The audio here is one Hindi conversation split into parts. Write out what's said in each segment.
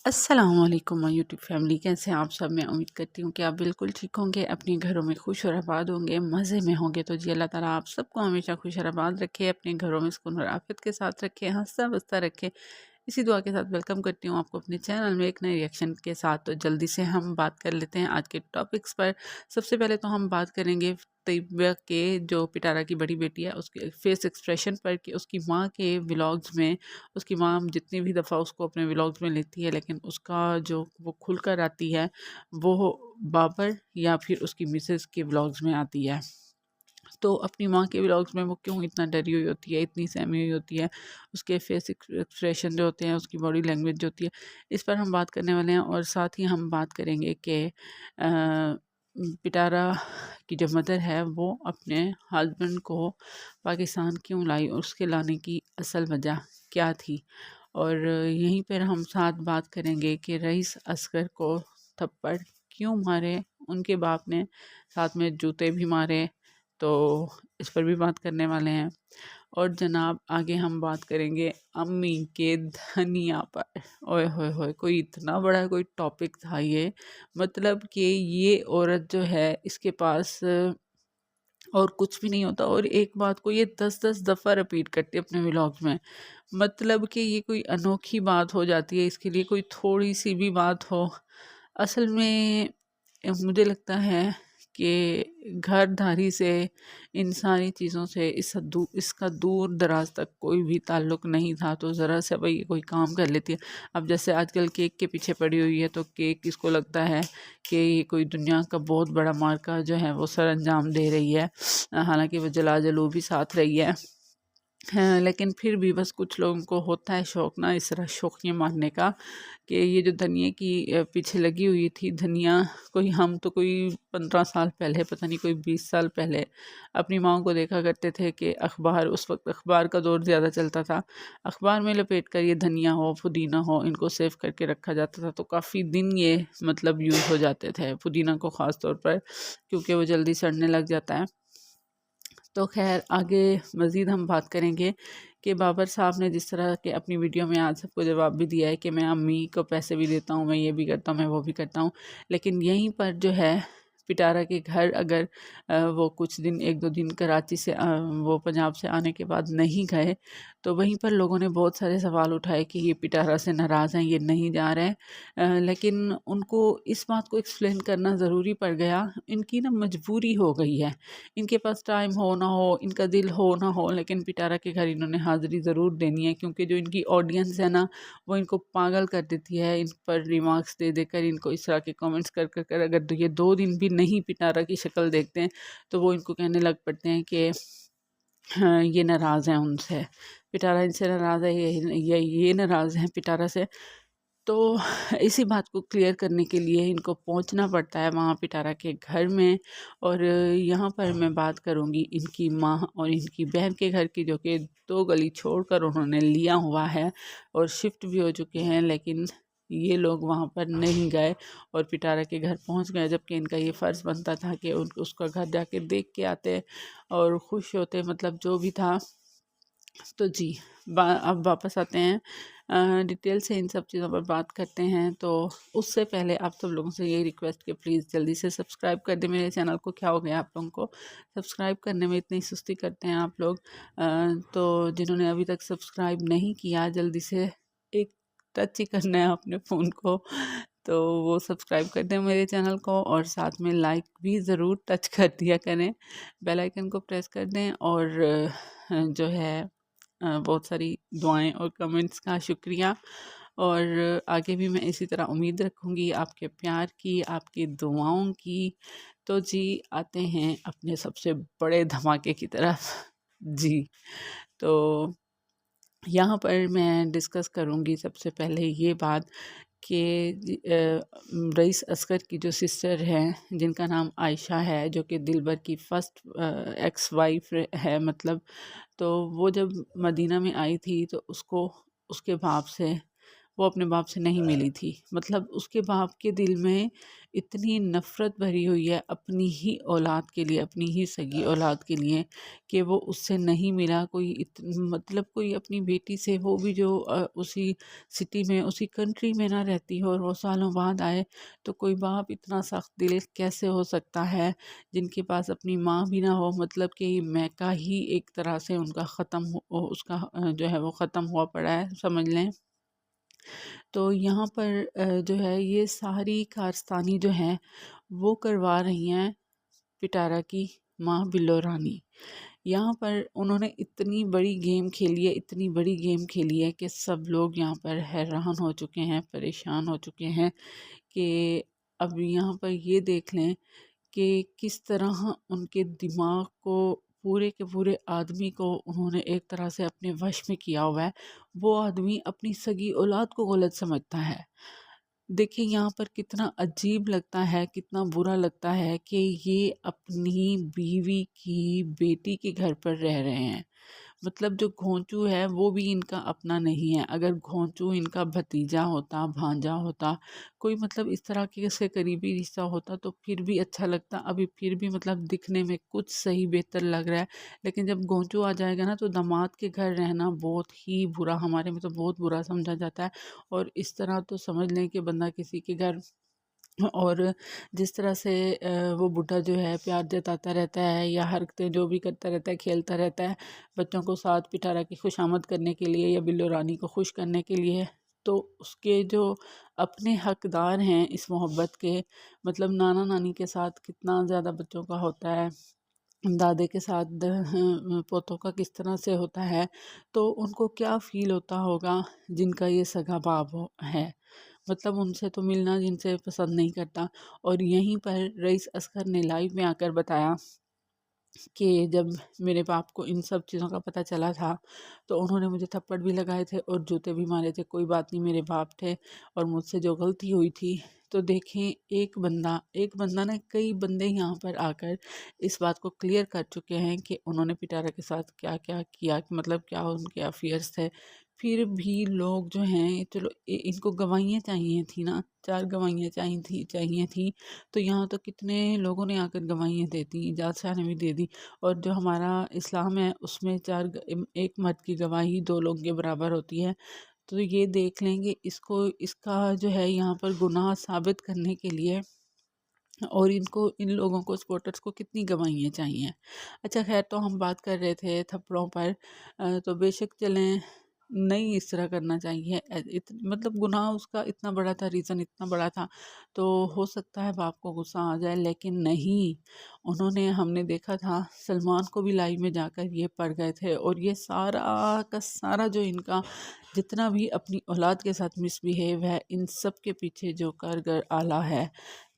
अस्सलामुअलैकुम माय यूट्यूब फैमिली, कैसे हैं आप सब। मैं उम्मीद करती हूँ कि आप बिल्कुल ठीक होंगे, अपने घरों में खुश और आबाद होंगे, मज़े में होंगे। तो जी अल्लाह ताला आप सबको हमेशा खुश और आबाद रखे, अपने घरों में सुकून और आफियत के साथ रखे, हंसता बसता रखे। इसी दुआ के साथ वेलकम करती हूँ आपको अपने चैनल में एक नए रिएक्शन के साथ। तो जल्दी से हम बात कर लेते हैं आज के टॉपिक्स पर। सबसे पहले तो हम बात करेंगे तैयबा के जो पिटारा की बड़ी बेटी है उसके फेस एक्सप्रेशन पर, कि उसकी माँ के व्लॉग्स में उसकी माँ जितनी भी दफ़ा उसको अपने व्लॉग्स में लेती है, लेकिन उसका जो वो खुलकर आती है वो बाबर या फिर उसकी मिसेस के व्लॉग्स में आती है। तो अपनी माँ के व्लॉग्स में वो क्यों इतना डरी हुई होती है, इतनी सहमी हुई होती है, उसके फेस एक्सप्रेशन जो होते हैं, उसकी बॉडी लैंग्वेज जो होती है, इस पर हम बात करने वाले हैं। और साथ ही हम बात करेंगे कि पिटारा की जो मदर है वो अपने हस्बैंड को पाकिस्तान क्यों लाई और उसके लाने की असल वजह क्या थी। और यहीं पर हम साथ बात करेंगे कि रईस असगर को थप्पड़ क्यों मारे, उनके बाप ने साथ में जूते भी मारे, तो इस पर भी बात करने वाले हैं। और जनाब आगे हम बात करेंगे अम्मी के धनिया पर। ओए होए होए, कोई इतना बड़ा कोई टॉपिक था ये। मतलब कि ये औरत जो है इसके पास और कुछ भी नहीं होता, और एक बात को ये 10-10 दफ़ा रिपीट करती है अपने व्लॉग्स में। मतलब कि ये कोई अनोखी बात हो जाती है इसके लिए, कोई थोड़ी सी भी बात हो। असल में मुझे लगता है कि घरदारी से, इन सारी चीज़ों से इसका दूर दराज तक कोई भी ताल्लुक़ नहीं था। तो ज़रा सा भाई कोई काम कर लेती है। अब जैसे आजकल केक के पीछे पड़ी हुई है, तो केक इसको लगता है कि ये कोई दुनिया का बहुत बड़ा मार्का जो है वो सर अंजाम दे रही है। हालांकि वो जला जलू भी साथ रही है। हाँ, लेकिन फिर भी बस कुछ लोगों को होता है शौक़ ना, इस तरह शौकिया मारने का, कि ये जो धनिया की पीछे लगी हुई थी धनिया, कोई 15 साल पहले, पता नहीं कोई 20 साल पहले अपनी माँ को देखा करते थे कि अखबार, उस वक्त अखबार का दौर ज़्यादा चलता था, अखबार में लपेट कर ये धनिया हो पुदीना हो इनको सेव करके रखा जाता था। तो काफ़ी दिन ये मतलब यूज़ हो जाते थे, पुदीना को ख़ास तौर पर, क्योंकि वो जल्दी सड़ने लग जाता है। तो खैर आगे मज़ीद हम बात करेंगे कि बाबर साहब ने जिस तरह के अपनी वीडियो में आज सबको जवाब भी दिया है कि मैं अम्मी को पैसे भी देता हूँ, मैं ये भी करता हूँ, मैं वो भी करता हूँ, लेकिन यहीं पर जो है पिटारा के घर अगर वो कुछ दिन 1-2 दिन कराची से वो पंजाब से आने के बाद नहीं गए, तो वहीं पर लोगों ने बहुत सारे सवाल उठाए कि ये पिटारा से नाराज़ हैं, ये नहीं जा रहे हैं। लेकिन उनको इस बात को एक्सप्लेन करना ज़रूरी पड़ गया, इनकी ना मजबूरी हो गई है। इनके पास टाइम हो ना हो, इनका दिल हो ना हो, लेकिन पिटारा के घर इन्होंने हाज़िरी ज़रूर देनी है, क्योंकि जो इनकी ऑडियंस है ना वो इनको पागल कर देती है। इन पर रिमार्क्स दे देकर, इनको इस तरह के कमेंट्स कर कर कर अगर ये 2 दिन भी नहीं पिटारा की शक्ल देखते हैं तो वो इनको कहने लग पड़ते हैं कि हाँ, ये नाराज़ हैं उनसे, पिटारा इनसे नाराज़ है, ये नाराज़ हैं पिटारा से। तो इसी बात को क्लियर करने के लिए इनको पहुंचना पड़ता है वहाँ पिटारा के घर में। और यहाँ पर मैं बात करूँगी इनकी माँ और इनकी बहन के घर की, जो कि 2 गली छोड़कर उन्होंने लिया हुआ है और शिफ्ट भी हो चुके हैं, लेकिन ये लोग वहाँ पर नहीं गए और पिटारा के घर पहुँच गए, जबकि इनका ये फ़र्ज़ बनता था कि उसका घर जाके देख के आते और खुश होते, मतलब जो भी था। तो जी अब वापस आते हैं, डिटेल से इन सब चीज़ों पर बात करते हैं। तो उससे पहले आप सब लोगों से यही रिक्वेस्ट कि प्लीज़ जल्दी से सब्सक्राइब कर दें मेरे चैनल को। क्या हो गया आप लोगों को सब्सक्राइब करने में, इतनी सुस्ती करते हैं आप लोग। तो जिन्होंने अभी तक सब्सक्राइब नहीं किया, जल्दी से एक टच ही करना है अपने फ़ोन को, तो वो सब्सक्राइब कर दें मेरे चैनल को, और साथ में लाइक भी ज़रूर टच कर दिया करें, बेल आइकन को प्रेस कर दें। और जो है बहुत सारी दुआएं और कमेंट्स का शुक्रिया। और आगे भी मैं इसी तरह उम्मीद रखूँगी आपके प्यार की, आपकी दुआओं की। तो जी आते हैं अपने सबसे बड़े धमाके की तरफ। जी तो यहाँ पर मैं डिस्कस करूँगी सबसे पहले ये बात कि रईस असगर की जो सिस्टर हैं जिनका नाम आयशा है, जो कि दिलबर की फ़र्स्ट एक्स वाइफ है मतलब। तो वो जब मदीना में आई थी तो उसको उसके बाप से वो अपने बाप से नहीं मिली थी। मतलब उसके बाप के दिल में इतनी नफ़रत भरी हुई है अपनी ही औलाद के लिए, अपनी ही सगी औलाद के लिए, कि वो उससे नहीं मिला। मतलब कोई अपनी बेटी से, वो भी जो उसी सिटी में, उसी कंट्री में ना रहती हो, और वो सालों बाद आए, तो कोई बाप इतना सख्त दिल कैसे हो सकता है, जिनके पास अपनी माँ भी ना हो। मतलब कि मैका ही एक तरह से उनका ख़त्म हो, उसका जो है वो ख़त्म हुआ पड़ा है, समझ लें। तो यहाँ पर जो है ये सारी कारस्तानी जो है वो करवा रही हैं पिटारा की माँ बिल्लो रानी। यहाँ पर उन्होंने इतनी बड़ी गेम खेली है, इतनी बड़ी गेम खेली है कि सब लोग यहाँ पर हैरान हो चुके हैं, परेशान हो चुके हैं कि अब यहाँ पर ये देख लें कि किस तरह उनके दिमाग को, पूरे के पूरे आदमी को उन्होंने एक तरह से अपने वश में किया हुआ है। वो आदमी अपनी सगी औलाद को गलत समझता है। देखिए यहाँ पर कितना अजीब लगता है, कितना बुरा लगता है कि ये अपनी बीवी की बेटी के घर पर रह रहे हैं। मतलब जो घोंचू है वो भी इनका अपना नहीं है। अगर घोंचू इनका भतीजा होता, भांजा होता, कोई मतलब इस तरह के से करीबी रिश्ता होता तो फिर भी अच्छा लगता, अभी फिर भी मतलब दिखने में कुछ सही बेहतर लग रहा है। लेकिन जब घोंचू आ जाएगा ना, तो दामाद के घर रहना बहुत ही बुरा, हमारे में तो बहुत बुरा समझा जाता है। और इस तरह तो समझ लें कि बंदा किसी के घर, और जिस तरह से वो बूढ़ा जो है प्यार जताता रहता है या हरकतें जो भी करता रहता है, खेलता रहता है बच्चों को साथ, पिटारा की खुशामद करने के लिए या बिल्लो रानी को खुश करने के लिए, तो उसके जो अपने हकदार हैं इस मोहब्बत के, मतलब नाना नानी के साथ कितना ज़्यादा बच्चों का होता है, दादे के साथ पोतों का किस तरह से होता है, तो उनको क्या फ़ील होता होगा जिनका ये सगा बाप है। मतलब उनसे तो मिलना जिनसे पसंद नहीं करता। और यहीं पर रईस असगर ने लाइव में आकर बताया कि जब मेरे बाप को इन सब चीज़ों का पता चला था, तो उन्होंने मुझे थप्पड़ भी लगाए थे और जूते भी मारे थे। कोई बात नहीं, मेरे बाप थे और मुझसे जो गलती हुई थी। तो देखें, एक बंदा ने, कई बंदे यहाँ पर आकर इस बात को क्लियर कर चुके हैं कि उन्होंने पिटारा के साथ क्या क्या किया, कि मतलब क्या उनके अफेयर्स थे। फिर भी लोग जो हैं, चलो इनको गवाहियाँ चाहिए थी ना, 4 गवाहियाँ चाहिए थी। तो यहाँ तो कितने लोगों ने आकर गवाहियाँ दे दी, इजाज़ शाह ने भी दे दी। और जो हमारा इस्लाम है उसमें एक मर्द की गवाही 2 लोगों के बराबर होती है। तो ये देख लेंगे, इसको, इसका जो है यहाँ पर गुनाह साबित करने के लिए, और इनको, इन लोगों को, सपोर्टर्स को कितनी गवाहियाँ चाहिए। अच्छा खैर, तो हम बात कर रहे थे थप्पड़ों पर। तो बेशक चलें, नहीं इस तरह करना चाहिए। मतलब गुनाह उसका इतना बड़ा था, रीज़न इतना बड़ा था, तो हो सकता है बाप को गुस्सा आ जाए, लेकिन नहीं। उन्होंने, हमने देखा था सलमान को भी लाइव में जाकर ये पड़ गए थे, और ये सारा का सारा जो इनका जितना भी अपनी औलाद के साथ मिसबिहेव है, इन सब के पीछे जो कारगर आला है,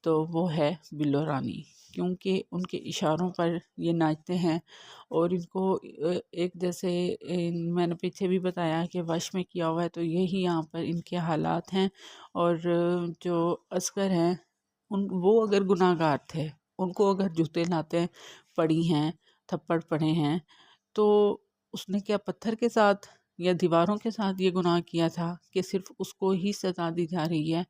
तो वो है बिल्लो रानी। क्योंकि उनके इशारों पर ये नाचते हैं, और इनको एक जैसे मैंने पीछे भी बताया कि वश में किया हुआ है, तो यही यहाँ पर इनके हालात हैं। और जो असगर हैं, उन वो अगर गुनाहगार थे, उनको अगर जूते लाते पड़ी हैं, थप्पड़ पड़े हैं, तो उसने क्या पत्थर के साथ या दीवारों के साथ ये गुनाह किया था कि सिर्फ उसको ही सजा दी जा रही है?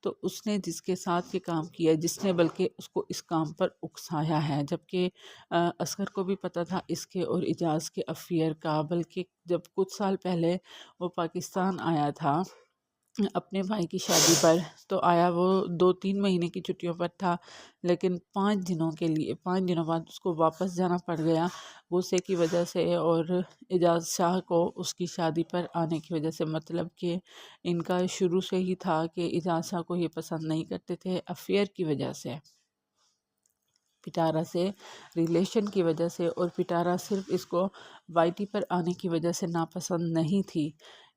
तो उसने जिसके साथ ये काम किया, जिसने बल्कि उसको इस काम पर उकसाया है, जबकि असगर को भी पता था इसके और इजाज़ के अफेयर का। बल्कि जब कुछ साल पहले वो पाकिस्तान आया था अपने भाई की शादी पर, तो आया वो 2-3 महीने की छुट्टियों पर था, लेकिन 5 दिनों के लिए, 5 दिनों बाद उसको वापस जाना पड़ गया गुस्से की वजह से, और एजाज शाह को उसकी शादी पर आने की वजह से। मतलब कि इनका शुरू से ही था कि एजाज शाह को ये पसंद नहीं करते थे, अफेयर की वजह से, पिटारा से रिलेशन की वजह से। और पिटारा सिर्फ इसको वाईटी पर आने की वजह से नापसंद नहीं थी,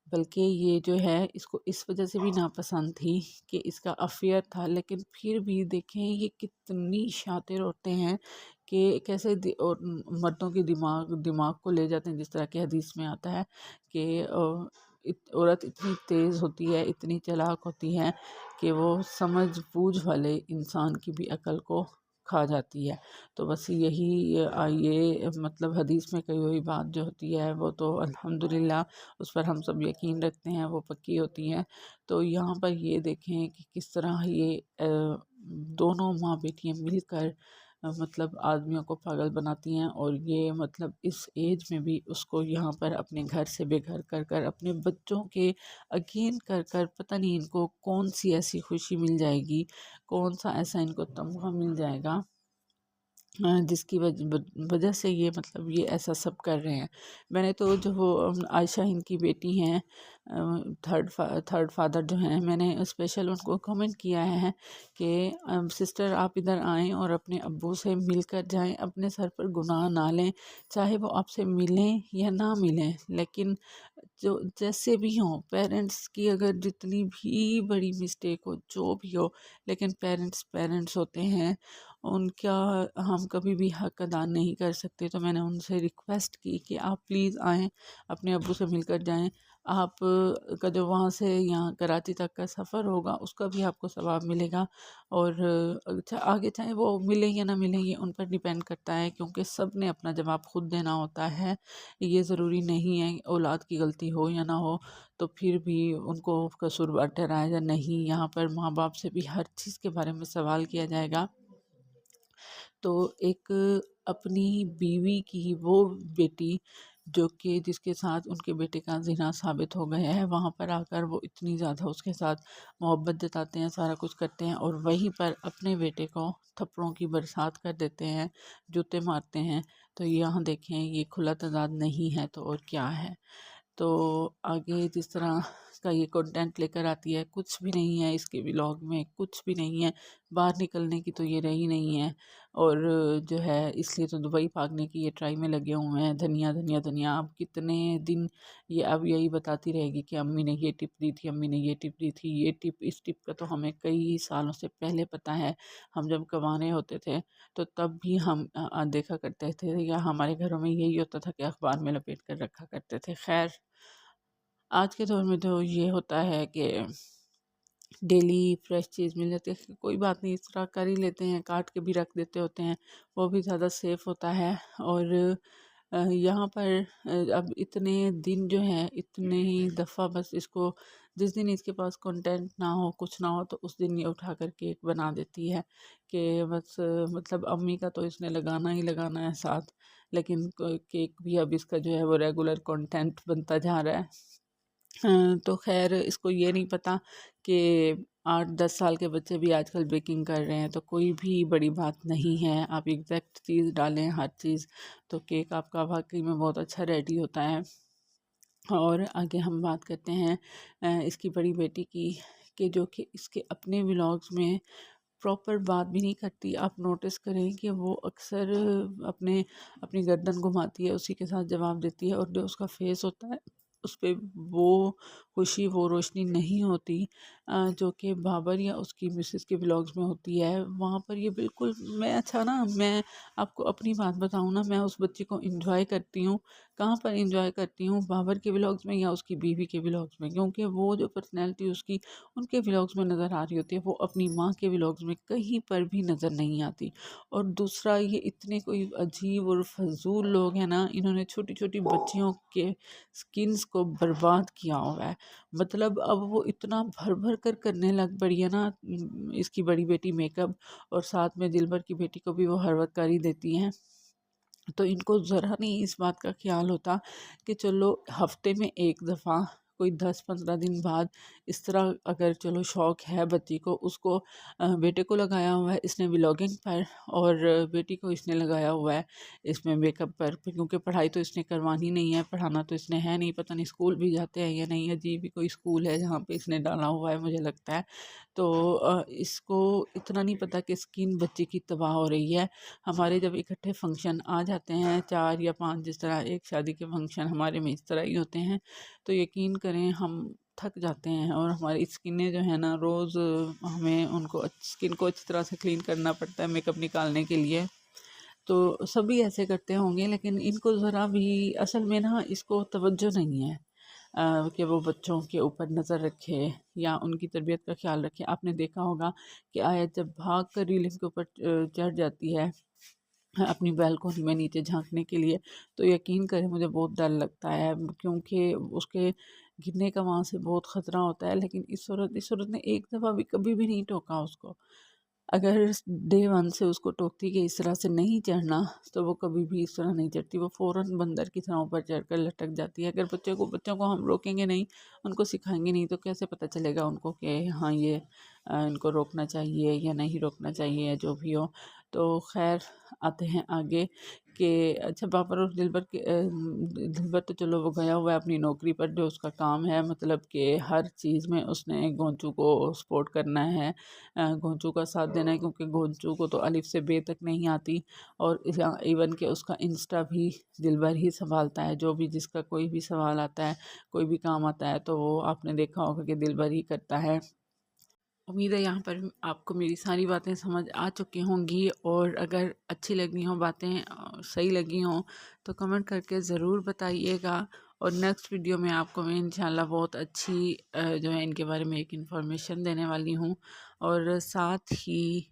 बल्कि ये जो है इसको इस वजह से भी नापसंद थी कि इसका अफेयर था। लेकिन फिर भी देखें ये कितनी शातिर औरतें हैं कि कैसे और मर्दों के दिमाग दिमाग को ले जाते हैं, जिस तरह के हदीस में आता है कि औरत इतनी तेज़ होती है, इतनी चालाक होती है कि वो समझ बूझ वाले इंसान की भी अकल को खा जाती है। तो बस यही ये मतलब हदीस में कही हुई बात जो होती है वो तो अल्हम्दुलिल्लाह उस पर हम सब यकीन रखते हैं, वो पक्की होती हैं। तो यहाँ पर ये देखें कि किस तरह ये दोनों माँ बेटियाँ मिलकर मतलब आदमियों को पागल बनाती हैं, और ये मतलब इस एज में भी उसको यहाँ पर अपने घर से बेघर कर कर अपने बच्चों के अगेन कर कर पता नहीं इनको कौन सी ऐसी खुशी मिल जाएगी, कौन सा ऐसा इनको तमगा मिल जाएगा जिसकी वजह से ये मतलब ये ऐसा सब कर रहे हैं। मैंने तो जो वो आयशा इनकी बेटी हैं, थर्ड फादर जो हैं, मैंने स्पेशल उनको कमेंट किया है कि सिस्टर आप इधर आएँ और अपने अब्बू से मिलकर जाएं, अपने सर पर गुनाह ना लें, चाहे वो आपसे मिलें या ना मिलें, लेकिन जो जैसे भी हों पेरेंट्स की अगर जितनी भी बड़ी मिस्टेक हो जो भी हो, लेकिन पेरेंट्स पेरेंट्स होते हैं, उनका हम कभी भी हक अदा नहीं कर सकते। तो मैंने उनसे रिक्वेस्ट की कि आप प्लीज़ आएँ, अपने अब्बू से मिलकर जाएँ। आप का जो वहाँ से यहाँ कराची तक का सफ़र होगा उसका भी आपको सवाब मिलेगा, और अच्छा आगे चाहे वो मिले या ना मिले ये उन पर डिपेंड करता है, क्योंकि सब ने अपना जवाब खुद देना होता है। ये ज़रूरी नहीं है औलाद की गलती हो या ना हो तो फिर भी उनको कसूरवार ठहराया या नहीं। यहाँ पर माँ बाप से भी हर चीज़ के बारे में सवाल किया जाएगा। तो एक अपनी बीवी की वो बेटी जो कि जिसके साथ उनके बेटे का ज़िना साबित हो गया है, वहाँ पर आकर वो इतनी ज़्यादा उसके साथ मोहब्बत जताते हैं, सारा कुछ करते हैं, और वहीं पर अपने बेटे को थप्पड़ों की बरसात कर देते हैं, जूते मारते हैं। तो यहाँ देखें ये खुला तजाद नहीं है तो और क्या है। तो आगे जिस तरह का ये कंटेंट लेकर आती है, कुछ भी नहीं है इसके व्लॉग में, कुछ भी नहीं है, बाहर निकलने की तो ये रही नहीं है। और जो है इसलिए तो दुबई भागने की ये ट्राई में लगे हुए हैं, धनिया धनिया धनिया। अब कितने दिन ये अब यही बताती रहेगी कि अम्मी ने ये टिप दी थी, अम्मी ने ये टिप दी थी। ये टिप इस टिप का तो हमें कई सालों से पहले पता है। हम जब कमाने होते थे तो तब भी हम देखा करते थे, या हमारे घरों में यही होता था कि अखबार में लपेट कर रखा करते थे। खैर आज के दौर में तो ये होता है कि डेली फ्रेश चीज़ मिल जाती है, कोई बात नहीं, इस तरह कर ही लेते हैं, काट के भी रख देते होते हैं, वो भी ज़्यादा सेफ होता है। और यहाँ पर अब इतने दिन जो है इतने ही दफ़ा बस इसको जिस दिन इसके पास कंटेंट ना हो, कुछ ना हो, तो उस दिन ये उठा कर केक बना देती है कि बस मतलब अम्मी का तो इसने लगाना ही लगाना है साथ। लेकिन केक भी अब इसका जो है वो रेगुलर कंटेंट बनता जा रहा है। तो खैर इसको ये नहीं पता कि 8-10 साल के बच्चे भी आजकल बेकिंग कर रहे हैं, तो कोई भी बड़ी बात नहीं है। आप एग्जैक्ट चीज़ डालें हर चीज़, तो केक आपका वाकई में बहुत अच्छा रेडी होता है। और आगे हम बात करते हैं इसकी बड़ी बेटी की, कि जो कि इसके अपने व्लॉग्स में प्रॉपर बात भी नहीं करती। आप नोटिस करें कि वो अक्सर अपने अपनी गर्दन घुमाती है, उसी के साथ जवाब देती है, और जो उसका फेस होता है उस पे वो खुशी वो रोशनी नहीं होती जो कि बाबर या उसकी मिसेस के व्लॉग्स में होती है। वहाँ पर ये बिल्कुल मैं अच्छा ना मैं आपको अपनी बात बताऊँ ना, मैं उस बच्ची को इंजॉय करती हूँ। कहाँ पर इंजॉय करती हूँ, बाबर के व्लॉग्स में या उसकी बीवी के व्लॉग्स में, क्योंकि वो जो पर्सनैलिटी उसकी उनके व्लॉग्स में नज़र आ रही होती है, वो अपनी माँ के व्लॉग्स में कहीं पर भी नज़र नहीं आती। और दूसरा ये इतने कोई अजीब और फजूल लोग हैं ना, इन्होंने छोटी छोटी बच्चियों के स्किन्स को बर्बाद किया हुआ है। मतलब अब वो इतना भर भर कर करने लग पड़ी है ना, इसकी बड़ी बेटी मेकअप, और साथ में दिलबर की बेटी को भी वो हर वक्त कर ही देती हैं। तो इनको ज़रा नहीं इस बात का ख्याल होता कि चलो हफ्ते में एक दफ़ा कोई 10-15 दिन बाद इस तरह अगर चलो शौक़ है बच्ची को, उसको बेटे को लगाया हुआ है इसने व्लॉगिंग पर, और बेटी को इसने लगाया हुआ है इसमें मेकअप पर, क्योंकि पढ़ाई तो इसने करवानी नहीं है, पढ़ाना तो इसने है नहीं, पता नहीं स्कूल भी जाते हैं या नहीं, अजीब ही कोई स्कूल है जहाँ पे इसने डाला हुआ है मुझे लगता है। तो इसको इतना नहीं पता कि स्किन बच्चे की तबाह हो रही है। हमारे जब इकट्ठे फंक्शन आ जाते हैं 4 या 5, जिस तरह एक शादी के फंक्शन हमारे में इस तरह ही होते हैं, तो यकीन करें हम थक जाते हैं, और हमारी स्किनें जो है ना रोज़ हमें उनको स्किन को अच्छी तरह से क्लीन करना पड़ता है मेकअप निकालने के लिए। तो सभी ऐसे करते होंगे, लेकिन इनको ज़रा भी असल में ना इसको तवज्जो नहीं है। कि वो बच्चों के ऊपर नज़र रखे या उनकी तरबियत का ख्याल रखे। आपने देखा होगा कि आयत जब भाग कर रीलिंग के ऊपर चढ़ जाती है अपनी बालकोनी में नीचे झांकने के लिए, तो यकीन करें मुझे बहुत डर लगता है, क्योंकि उसके गिरने का वहाँ से बहुत ख़तरा होता है। लेकिन इस औरत ने एक दफ़ा भी कभी भी नहीं टोका उसको। अगर डे वन से उसको टोकती कि इस तरह से नहीं चढ़ना, तो वो कभी भी इस तरह नहीं चढ़ती, वो फ़ौरन बंदर की तरह ऊपर चढ़कर लटक जाती है। अगर बच्चों को हम रोकेंगे नहीं, उनको सिखाएंगे नहीं, तो कैसे पता चलेगा उनको कि हाँ ये इनको रोकना चाहिए या नहीं रोकना चाहिए या जो भी हो। तो खैर, आते हैं आगे कि अच्छा, बाबर और दिलबर तो चलो वो गया हुआ है अपनी नौकरी पर, जो उसका काम है, मतलब कि हर चीज़ में उसने गोंचू को सपोर्ट करना है, गोंचू का साथ देना है, क्योंकि गोंचू को तो अलिफ से बे तक नहीं आती। और इवन के उसका इंस्टा भी दिलबर ही संभालता है, जो भी जिसका कोई भी सवाल आता है, कोई भी काम आता है, तो वो आपने देखा होगा कि दिलबर ही करता है। उम्मीद है यहाँ पर आपको मेरी सारी बातें समझ आ चुकी होंगी, और अगर अच्छी लगी हों बातें, सही लगी हों, तो कमेंट करके ज़रूर बताइएगा। और नेक्स्ट वीडियो में आपको मैं इंशाल्लाह बहुत अच्छी जो है इनके बारे में एक इन्फॉर्मेशन देने वाली हूँ। और साथ ही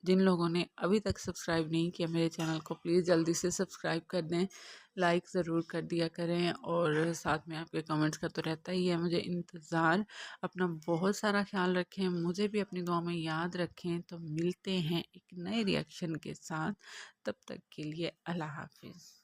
जिन लोगों ने अभी तक सब्सक्राइब नहीं किया मेरे चैनल को, प्लीज़ जल्दी से सब्सक्राइब कर दें, लाइक ज़रूर कर दिया करें, और साथ में आपके कमेंट्स का तो रहता ही है मुझे इंतज़ार। अपना बहुत सारा ख्याल रखें, मुझे भी अपनी दुआ में याद रखें। तो मिलते हैं एक नए रिएक्शन के साथ, तब तक के लिए अल्लाह हाफिज़।